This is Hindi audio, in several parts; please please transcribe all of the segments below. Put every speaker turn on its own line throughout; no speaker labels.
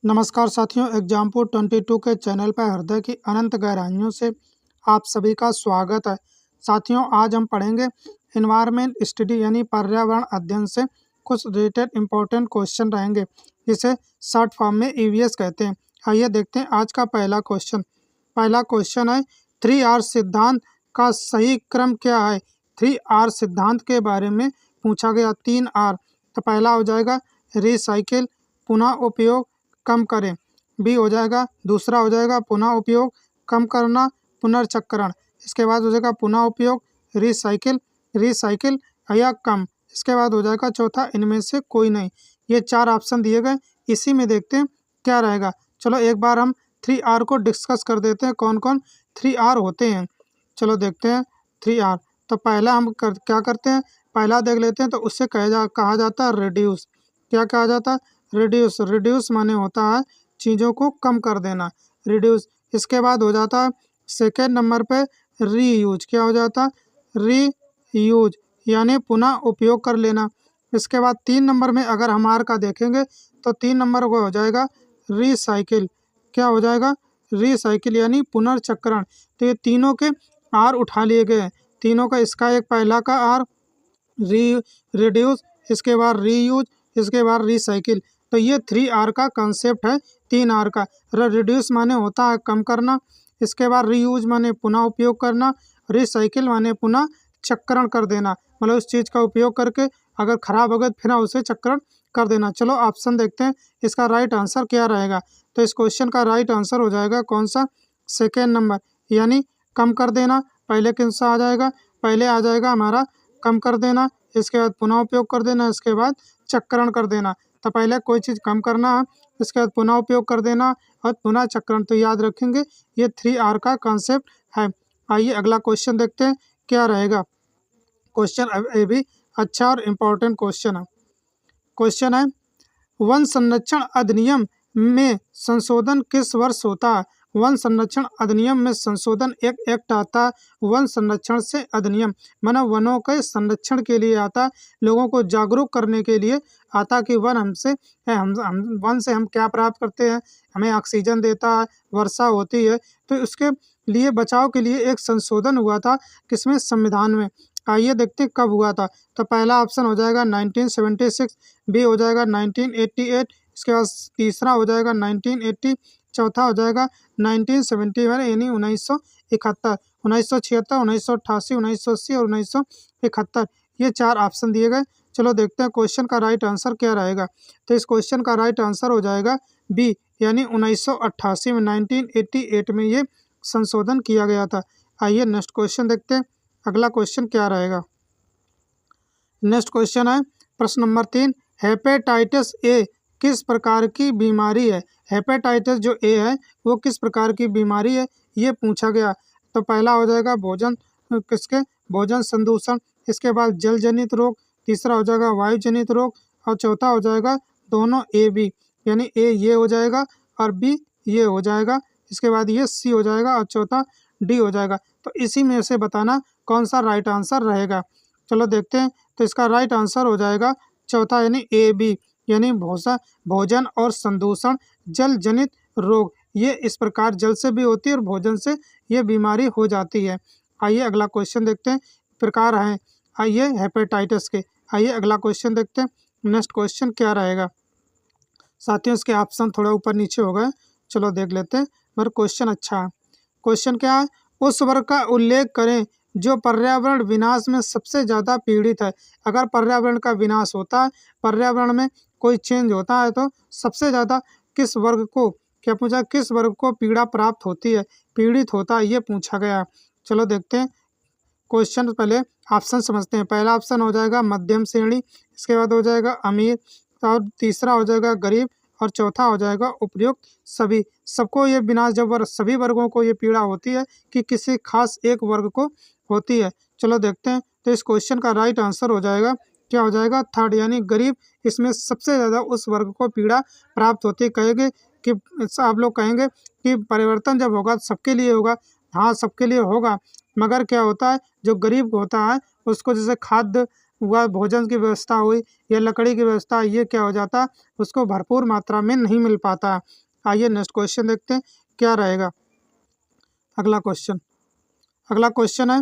नमस्कार साथियों, एग्जामपुर 22 के चैनल पर हृदय की अनंत गहराइयों से आप सभी का स्वागत है। साथियों, आज हम पढ़ेंगे एनवायरनमेंट स्टडी यानी पर्यावरण अध्ययन से कुछ रिलेटेड इम्पोर्टेंट क्वेश्चन रहेंगे, जिसे शॉर्ट फॉर्म में ईवीएस कहते हैं। आइए देखते हैं आज का पहला क्वेश्चन। पहला क्वेश्चन है 3R सिद्धांत का सही क्रम क्या है। 3R सिद्धांत के बारे में पूछा गया। 3R, तो पहला हो जाएगा रिसाइकिल, पुनः उपयोग, कम करें। बी हो जाएगा, दूसरा हो जाएगा पुनः उपयोग, कम करना, पुनर्चक्रण। इसके बाद हो जाएगा पुनः उपयोग, रिसाइकिल या कम। इसके बाद हो जाएगा चौथा इनमें से कोई नहीं। ये चार ऑप्शन दिए गए, इसी में देखते हैं क्या रहेगा। चलो एक बार हम 3R को डिस्कस कर देते हैं, कौन कौन 3R होते हैं। चलो देखते हैं 3R। तो पहला हम क्या करते हैं, पहला देख लेते हैं। तो उससे कहा जाता है रिड्यूस। क्या कहा जाता है? रिड्यूस माने होता है चीज़ों को कम कर देना, रिड्यूस। इसके बाद हो जाता है सेकेंड नंबर पे रीयूज। क्या हो जाता है? रीयूज यानी पुनः उपयोग कर लेना। इसके बाद 3 नंबर में अगर हम आर का देखेंगे तो 3 नंबर को हो जाएगा रिसाइकिल। क्या हो जाएगा? रिसाइकिल यानी पुनर्चक्रण। तो ये तीनों के आर उठा लिए गए हैं, तीनों का। इसका एक पहला का आर रिड्यूस, इसके बाद रीयूज, इसके बाद रिसाइकिल। तो ये 3R का कंसेप्ट है। 3R का रिड्यूस माने होता है कम करना, इसके बाद रीयूज माने पुनः उपयोग करना, रिसाइकिल माने पुनः चक्रण कर देना, मतलब उस चीज़ का उपयोग करके अगर खराब हो गया फिर उसे चक्रण कर देना। चलो ऑप्शन देखते हैं, इसका राइट आंसर क्या रहेगा। तो इस क्वेश्चन का राइट आंसर हो जाएगा कौन सा? सेकेंड नंबर, यानी कम कर देना। पहले कौन सा आ जाएगा? पहले आ जाएगा हमारा कम कर देना, इसके बाद पुनः उपयोग कर देना, इसके बाद चक्रण कर देना। तो पहले कोई चीज़ कम करना है, इसके बाद पुनः उपयोग कर देना और पुनः चक्रण। तो याद रखेंगे ये 3R का कॉन्सेप्ट है। आइए अगला क्वेश्चन देखते हैं क्या रहेगा। क्वेश्चन ये भी अच्छा और इम्पोर्टेंट क्वेश्चन है। क्वेश्चन है वन संरक्षण अधिनियम में संशोधन किस वर्ष होता है। वन संरक्षण अधिनियम में संशोधन एक एक्ट आता है, वन संरक्षण से अधिनियम, माना वनों के संरक्षण के लिए आता है, लोगों को जागरूक करने के लिए आता कि वन हमसे हम वन से हम क्या प्राप्त करते हैं, हमें ऑक्सीजन देता है, वर्षा होती है। तो उसके लिए बचाव के लिए एक संशोधन हुआ था, किसमें? संविधान में। आइए देखते हैं कब हुआ था। तो पहला ऑप्शन हो जाएगा 1976, बी हो जाएगा 1988, इसके बाद तीसरा हो जाएगा 1980, चौथा हो जाएगा 1971 यानी 1971, 1976, 1988, 1980 और 1971। ये चार ऑप्शन दिए गए। चलो देखते हैं क्वेश्चन का राइट आंसर क्या रहेगा। तो इस क्वेश्चन का राइट आंसर हो जाएगा बी, यानी 1988 में, 1988 में ये संशोधन किया गया था। आइए नेक्स्ट क्वेश्चन देखते हैं, अगला क्वेश्चन क्या रहेगा। नेक्स्ट क्वेश्चन है प्रश्न नंबर 3, हेपेटाइटिस ए किस प्रकार की बीमारी है। हेपेटाइटिस जो ए है वो किस प्रकार की बीमारी है, ये पूछा गया। तो पहला हो जाएगा भोजन संदूषण, इसके बाद जल जनित रोग, तीसरा हो जाएगा वायु जनित रोग और चौथा हो जाएगा दोनों ए बी, यानी ए ये हो जाएगा और बी ये हो जाएगा, इसके बाद ये सी हो जाएगा और चौथा डी हो जाएगा। तो इसी में से बताना कौन सा राइट आंसर रहेगा। चलो देखते हैं। तो इसका राइट आंसर हो जाएगा चौथा, यानी ए बी, यानी भोजन और संदूषण जल जनित रोग। ये इस प्रकार जल से भी होती है और भोजन से ये बीमारी हो जाती है। आइए अगला क्वेश्चन देखते हैं, प्रकार हैं आइए हेपेटाइटिस के। आइए अगला क्वेश्चन देखते हैं, नेक्स्ट क्वेश्चन क्या रहेगा। साथियों इसके ऑप्शन थोड़ा ऊपर नीचे हो गए, चलो देख लेते हैं, पर क्वेश्चन अच्छा है। क्वेश्चन क्या है? उस वर्ग का उल्लेख करें जो पर्यावरण विनाश में सबसे ज़्यादा पीड़ित है। अगर पर्यावरण का विनाश होता है, पर्यावरण में कोई चेंज होता है, तो सबसे ज़्यादा किस वर्ग को, क्या पूछा, किस वर्ग को पीड़ा प्राप्त होती है, पीड़ित होता है, ये पूछा गया। चलो देखते हैं क्वेश्चन, पहले ऑप्शन समझते हैं। पहला ऑप्शन हो जाएगा मध्यम श्रेणी, इसके बाद हो जाएगा अमीर, और तीसरा हो जाएगा गरीब और चौथा हो जाएगा उपयुक्त सभी। सबको ये विनाश, जब सभी वर्गों को ये पीड़ा होती है कि किसी खास एक वर्ग को होती है। चलो देखते हैं। तो इस क्वेश्चन का राइट आंसर हो जाएगा, क्या हो जाएगा? थर्ड, यानी गरीब। इसमें सबसे ज़्यादा उस वर्ग को पीड़ा प्राप्त होती है। कहेंगे कि आप लोग कहेंगे कि परिवर्तन जब होगा सबके लिए होगा, हाँ सबके लिए होगा, मगर क्या होता है जो गरीब होता है उसको जैसे खाद्य वह भोजन की व्यवस्था हुई या लकड़ी की व्यवस्था, ये क्या हो जाता, उसको भरपूर मात्रा में नहीं मिल पाता। आइए नेक्स्ट क्वेश्चन देखते हैं क्या रहेगा। अगला क्वेश्चन है,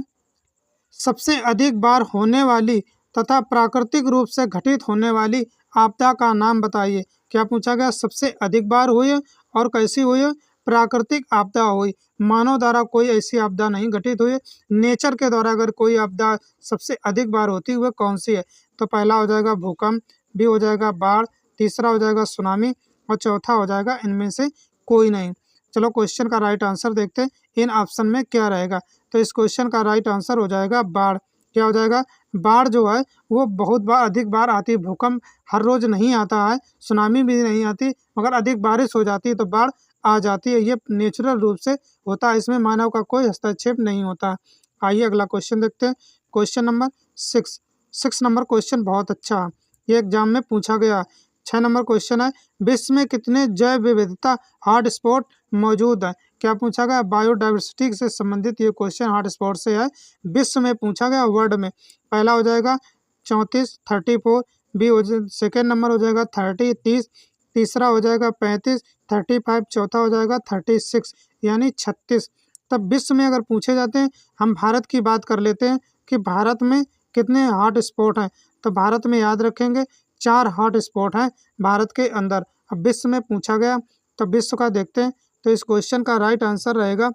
सबसे अधिक बार होने वाली तथा प्राकृतिक रूप से घटित होने वाली आपदा का नाम बताइए। क्या पूछा गया, सबसे अधिक बार हुई है और कैसी हुई है, प्राकृतिक आपदा हुई, मानव द्वारा कोई ऐसी आपदा नहीं घटित हुई है। नेचर के द्वारा अगर कोई आपदा सबसे अधिक बार होती हुई कौन सी है, तो पहला हो जाएगा भूकंप, बी हो जाएगा बाढ़, तीसरा हो जाएगा सुनामी और चौथा हो जाएगा इनमें से कोई नहीं। चलो क्वेश्चन का राइट आंसर देखते हैं, इन ऑप्शन में क्या रहेगा। तो इस क्वेश्चन का राइट आंसर हो जाएगा बाढ़। क्या हो जाएगा, बाढ़ जो है वो बहुत बार अधिक बार आती है। भूकंप हर रोज नहीं आता है, सुनामी भी नहीं आती, मगर अधिक बारिश हो जाती है तो बाढ़ आ जाती है। ये नेचुरल रूप से होता है, इसमें मानव का कोई हस्तक्षेप नहीं होता। आइए अगला क्वेश्चन देखते हैं, क्वेश्चन नंबर 6 नंबर क्वेश्चन बहुत अच्छा है, ये एग्जाम में पूछा गया। 6 नंबर क्वेश्चन है, विश्व में कितने जैव विविधता हॉटस्पॉट मौजूद है। क्या पूछा गया, बायोडाइवर्सिटी से संबंधित ये क्वेश्चन हॉटस्पॉट से है, विश्व में पूछा गया, वर्ल्ड में। पहला हो जाएगा 34 34, बी हो सेकेंड नंबर हो जाएगा 30 तीसरा हो जाएगा 35 35, चौथा हो जाएगा 36 यानी 36। तब विश्व में अगर पूछे जाते हैं, हम भारत की बात कर लेते हैं कि भारत में कितने हॉट स्पॉट हैं, तो भारत में याद रखेंगे 4 हॉट स्पॉट हैं भारत के अंदर। अब विश्व में पूछा गया तो विश्व का देखते हैं, तो इस क्वेश्चन का राइट आंसर रहेगा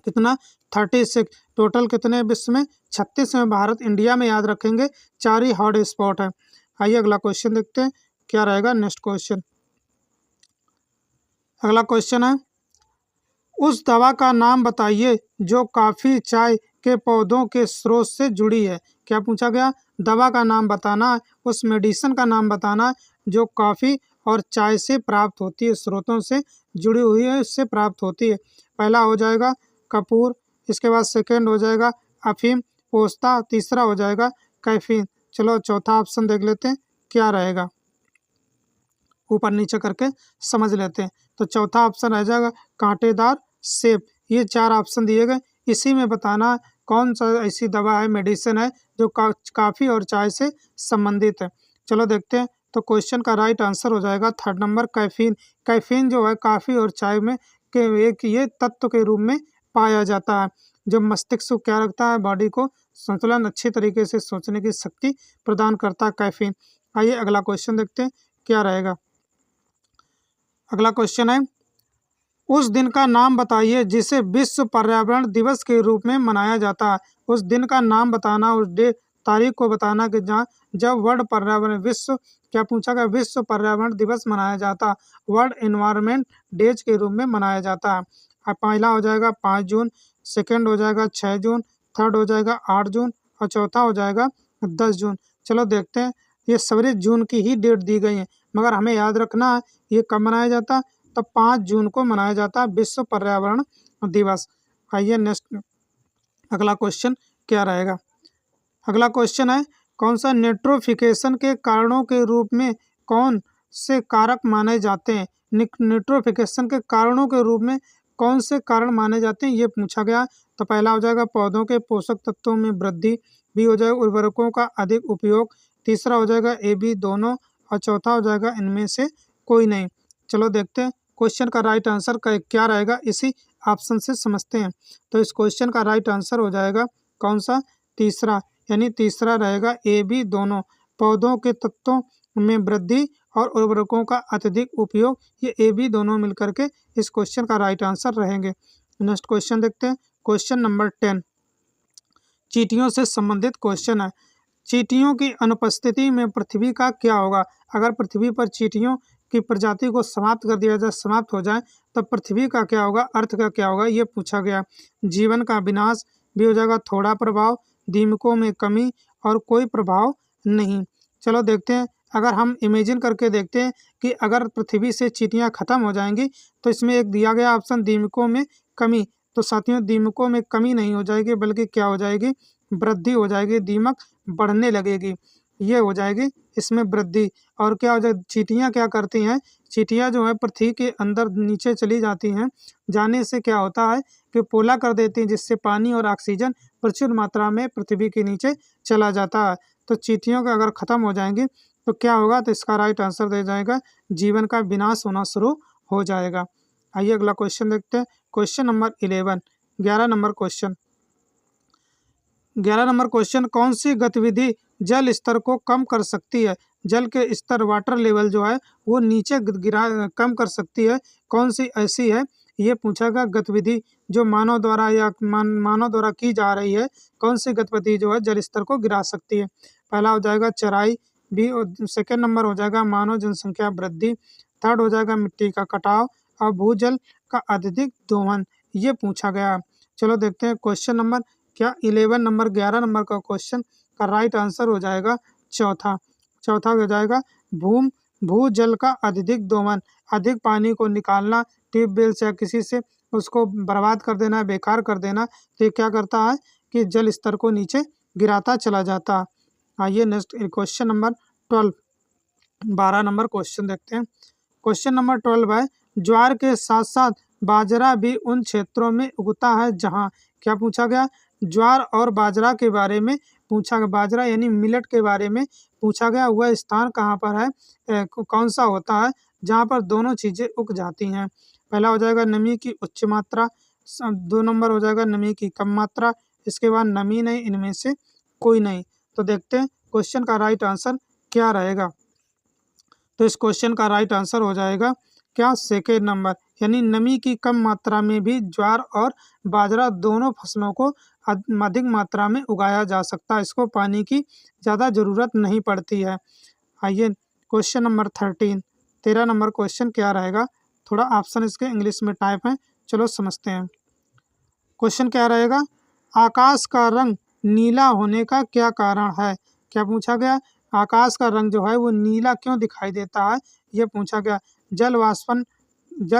कितना, 36। टोटल कितने विश्व में, 36 में। भारत इंडिया में याद रखेंगे 4 ही हॉट स्पॉट है। आइए अगला क्वेश्चन देखते हैं क्या रहेगा। नेक्स्ट क्वेश्चन, अगला क्वेश्चन है, उस दवा का नाम बताइए जो कॉफी चाय के पौधों के स्रोत से जुड़ी है। क्या पूछा गया, दवा का नाम बताना है, उस मेडिसिन का नाम बताना है जो कॉफ़ी और चाय से प्राप्त होती है, स्रोतों से जुड़ी हुई है, इससे प्राप्त होती है। पहला हो जाएगा कपूर, इसके बाद सेकंड हो जाएगा अफीम, पोस्ता, तीसरा हो जाएगा कैफीन। चलो चौथा ऑप्शन देख लेते हैं क्या रहेगा, ऊपर नीचे करके समझ लेते हैं। तो चौथा ऑप्शन रह जाएगा कांटेदार सेब। ये 4 ऑप्शन दिए गए, इसी में बताना है कौन सा ऐसी दवा है, मेडिसिन है जो काफ़ी और चाय से संबंधित है। चलो देखते हैं, तो क्वेश्चन का राइट आंसर हो जाएगा 3rd नंबर कैफीन। कैफीन जो है काफ़ी और चाय में के एक ये तत्व के रूप में पाया जाता है, जो मस्तिष्क को क्या रखता है, बॉडी को संतुलन अच्छी तरीके से सोचने की शक्ति प्रदान करता है कैफीन। आइए अगला क्वेश्चन देखते हैं क्या रहेगा। अगला क्वेश्चन है, उस दिन का नाम बताइए जिसे विश्व पर्यावरण दिवस के रूप में मनाया जाता है। उस दिन का नाम बताना, उस तारीख को बताना कि जहाँ जब वर्ल्ड पर्यावरण विश्व, क्या पूछा गया, विश्व पर्यावरण दिवस मनाया जाता है, वर्ल्ड एनवायरनमेंट डेज के रूप में मनाया जाता है। पहला हो जाएगा 5 जून, सेकेंड हो जाएगा 6 जून, थर्ड हो जाएगा 8 जून और चौथा हो जाएगा 10 जून। चलो देखते हैं, ये सभी जून की ही डेट दी गई है, मगर हमें याद रखना है ये कब मनाया जाता है, तो 5 जून को मनाया जाता है विश्व पर्यावरण दिवस। आइए नेक्स्ट अगला क्वेश्चन क्या रहेगा। अगला क्वेश्चन है, कौन सा न्यूट्रोफिकेशन के कारणों के रूप में कौन से कारक माने जाते हैं। न्यूट्रोफिकेशन के कारणों के रूप में कौन से कारण माने जाते हैं, ये पूछा गया। तो पहला हो जाएगा पौधों के पोषक तत्वों में वृद्धि, बी हो जाएगा उर्वरकों का अधिक उपयोग, तीसरा हो जाएगा ए बी दोनों और चौथा हो जाएगा इनमें से कोई नहीं। चलो देखते हैं क्वेश्चन का राइट आंसर क्या रहेगा, इसी ऑप्शन से समझते हैं। तो इस क्वेश्चन का राइट आंसर हो जाएगा कौन सा, तीसरा, यानी तीसरा रहेगा ए बी दोनों, पौधों के तत्वों में वृद्धि और उर्वरकों का अत्यधिक उपयोग, ये ए बी दोनों मिलकर के इस क्वेश्चन का राइट आंसर रहेंगे। नेक्स्ट क्वेश्चन देखते हैं, क्वेश्चन नंबर 10 चींटियों से संबंधित क्वेश्चन है। चींटियों की अनुपस्थिति में पृथ्वी का क्या होगा। अगर पृथ्वी पर चींटियों की प्रजाति को समाप्त कर दिया जाए, समाप्त हो जाए, तब पृथ्वी का क्या होगा, अर्थ का क्या होगा, ये पूछा गया। जीवन का विनाश, भी हो जाएगा थोड़ा प्रभाव, दीमकों में कमी और कोई प्रभाव नहीं। चलो देखते हैं, अगर हम इमेजिन करके देखते हैं कि अगर पृथ्वी से चींटियां खत्म हो जाएंगी, तो इसमें एक दिया गया ऑप्शन दीमकों में कमी, तो साथियों दीमकों में कमी नहीं हो जाएगी बल्कि क्या हो जाएगी, वृद्धि हो जाएगी, दीमक बढ़ने लगेगी, ये हो जाएगी इसमें वृद्धि। और क्या हो जाए, चींटियां क्या करती हैं, चींटियां जो है पृथ्वी के अंदर नीचे चली जाती हैं, जाने से क्या होता है कि पोला कर देती हैं, जिससे पानी और ऑक्सीजन प्रचुर मात्रा में पृथ्वी के नीचे चला जाता है। तो चींटियों के अगर ख़त्म हो जाएंगी तो क्या होगा, तो इसका राइट आंसर दे जाएगा जीवन का विनाश होना शुरू हो जाएगा। आइए अगला क्वेश्चन देखते हैं। Question number 11, 11 number question. 11 number question, कौन सी गतिविधि जल स्तर को कम कर सकती है? जल के स्तर, वाटर लेवल जो है वो नीचे गिरा कम कर सकती है, कौन सी ऐसी है? ये पूछा गया गतिविधि जो मानव द्वारा या मानव द्वारा की जा रही है, कौन सी गतिविधि जो है जल स्तर को गिरा सकती है? पहला हो जाएगा चराई, बी सेकेंड नंबर हो जाएगा मानव जनसंख्या वृद्धि, थर्ड हो जाएगा मिट्टी का कटाव और भूजल का अत्यधिक दोहन। ये पूछा गया। चलो देखते हैं क्वेश्चन नंबर क्या 11 नंबर 11 नंबर का क्वेश्चन का राइट आंसर हो जाएगा चौथा। चौथा हो जाएगा भूजल का अत्यधिक दोहन, अधिक पानी को निकालना ट्यूबवेल से या किसी से उसको बर्बाद कर देना, बेकार कर देना, तो ये क्या करता है कि जल स्तर को नीचे गिराता चला जाता। आइए next question number 12, 12 number question देखते हैं। क्वेश्चन नंबर 12 है, ज्वार के साथ साथ बाजरा भी उन क्षेत्रों में उगता है जहाँ, क्या पूछा गया? ज्वार और बाजरा के बारे में पूछा गया, बाजरा यानी मिलेट के बारे में पूछा गया। वह स्थान कहाँ पर है, कौन सा होता है जहाँ पर दोनों चीज़ें उग जाती हैं? पहला हो जाएगा नमी की उच्च मात्रा, 2 नंबर हो जाएगा नमी की कम मात्रा, इसके बाद नमी नहीं, इनमें से कोई नहीं। तो देखते हैं क्वेश्चन का राइट आंसर क्या रहेगा। तो इस क्वेश्चन का राइट आंसर हो जाएगा क्या, सेकेंड नंबर, यानी नमी की कम मात्रा में भी ज्वार और बाजरा दोनों फसलों को अधिक मात्रा में उगाया जा सकता है, इसको पानी की ज़्यादा ज़रूरत नहीं पड़ती है। आइए क्वेश्चन नंबर 13, 13 नंबर क्वेश्चन क्या रहेगा? थोड़ा ऑप्शन इसके इंग्लिश में टाइप है, चलो समझते हैं। क्वेश्चन क्या रहेगा, आकाश का रंग नीला होने का क्या कारण है? क्या पूछा गया? आकाश का रंग जो है वो नीला क्यों दिखाई देता है, ये पूछा गया। जल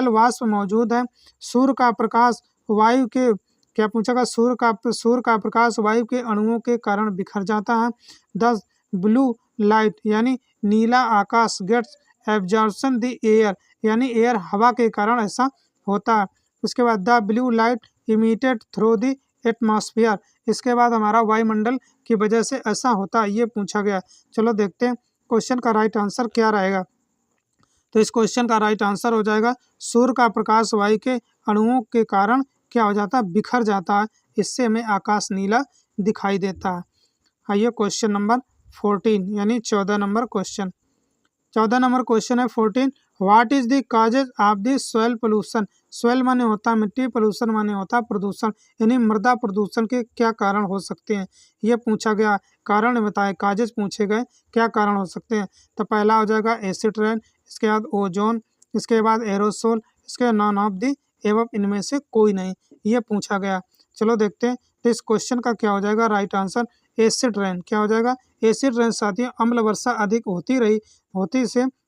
वाष्प मौजूद है, सूर्य का प्रकाश वायु के, क्या पूछा गया? सूर्य का प्रकाश वायु के अणुओं के कारण बिखर जाता है। 10 ब्लू लाइट यानी नीला आकाश गेट्स एब्जॉर्प्शन द एयर, यानी एयर हवा के कारण ऐसा होता है। उसके बाद the blue light emitted through the atmosphere, इसके बाद हमारा वायुमंडल की वजह से ऐसा होता है, ये पूछा गया। चलो देखते हैं क्वेश्चन का राइट आंसर क्या रहेगा। तो इस क्वेश्चन का राइट आंसर हो जाएगा सूर्य का प्रकाश वायु के अणुओं के कारण क्या हो जाता है, बिखर जाता है, इससे हमें आकाश नीला दिखाई देता है। आइए क्वेश्चन नंबर 14 यानी 14 नंबर क्वेश्चन। 14 नंबर क्वेश्चन है 14, what is the causes of the soil pollution? Soil माने होता है मिट्टी, पोल्यूशन माने होता है प्रदूषण, यानी मृदा प्रदूषण के क्या कारण हो सकते हैं, ये पूछा गया। कारण बताए, काजेज पूछे गए, क्या कारण हो सकते हैं? तो पहला हो जाएगा एसिड रेन, इसके बाद ओजोन, इसके बाद एरोसोल, इसके नॉन ऑफ दी एवं इनमें से कोई नहीं, ये पूछा गया। चलो देखते हैं तो इस क्वेश्चन का क्या हो जाएगा राइट आंसर, एसिड रेन। क्या हो जाएगा? एसिड रेन साथियों अम्ल वर्षा अधिक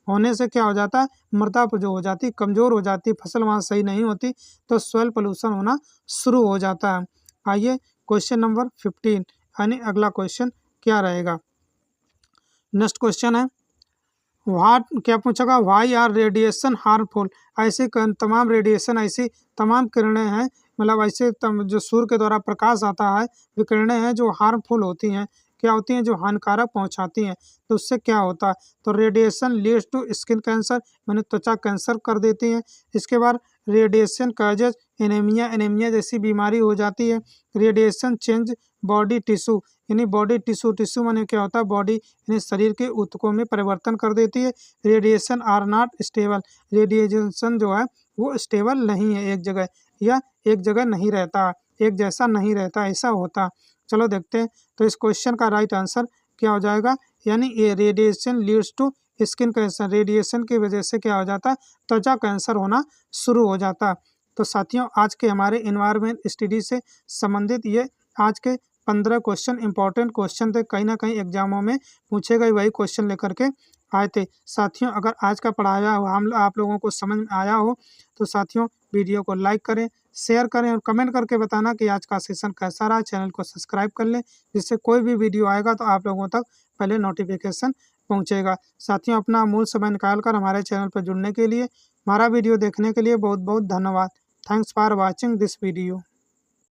होने से क्या हो जाता है, मृदा जो हो जाती कमज़ोर हो जाती, फसल वहाँ सही नहीं होती, तो सॉइल पोल्यूशन होना शुरू हो जाता है। आइए क्वेश्चन नंबर 15 यानी अगला क्वेश्चन क्या रहेगा। नेक्स्ट क्वेश्चन है व्हाट, क्या पूछेगा, व्हाई आर रेडिएशन हार्मफुल? ऐसे तमाम रेडिएशन, ऐसी तमाम किरणें हैं, मतलब ऐसे जो सूर्य के द्वारा प्रकाश आता है, वे किरणें हैं जो हार्मफुल होती हैं, क्या होती हैं, जो हानिकारक पहुंचाती हैं। तो उससे क्या होता है, तो radiation leads to skin cancer, मैंने त्वचा कैंसर कर देती हैं। इसके बाद रेडिएशन काजेज एनीमिया, एनीमिया जैसी बीमारी हो जाती है। रेडिएशन चेंज बॉडी टिश्यू, यानी बॉडी टिश्यू माने क्या होता है, बॉडी यानी शरीर के ऊतकों में परिवर्तन कर देती है। Radiation are not stable, radiation जो है वो स्टेबल नहीं है एक जगह, या एक जगह नहीं रहता, एक जैसा नहीं रहता, ऐसा होता। चलो देखते हैं तो इस क्वेश्चन का राइट आंसर क्या हो जाएगा, यानी ये radiation leads to skin cancer, radiation की वजह से क्या हो जाता है, त्वचा कैंसर होना शुरू हो जाता। तो साथियों आज के हमारे एनवायरनमेंट स्टडी से संबंधित ये आज के 15 क्वेश्चन इंपॉर्टेंट क्वेश्चन थे, कहीं ना कहीं एग्जामों में पूछे गए वही क्वेश्चन लेकर के आए थे। साथियों अगर आज का पढ़ाया हुआ हम आप लोगों को समझ में आया हो तो साथियों वीडियो को लाइक करें, शेयर करें और कमेंट करके बताना कि आज का सेशन कैसा रहा। चैनल को सब्सक्राइब कर लें, जिससे कोई भी वीडियो आएगा तो आप लोगों तक पहले नोटिफिकेशन पहुंचेगा। साथियों अपना अमूल्य समय निकाल कर हमारे चैनल पर जुड़ने के लिए, हमारा वीडियो देखने के लिए बहुत बहुत धन्यवाद। Thanks for watching this video.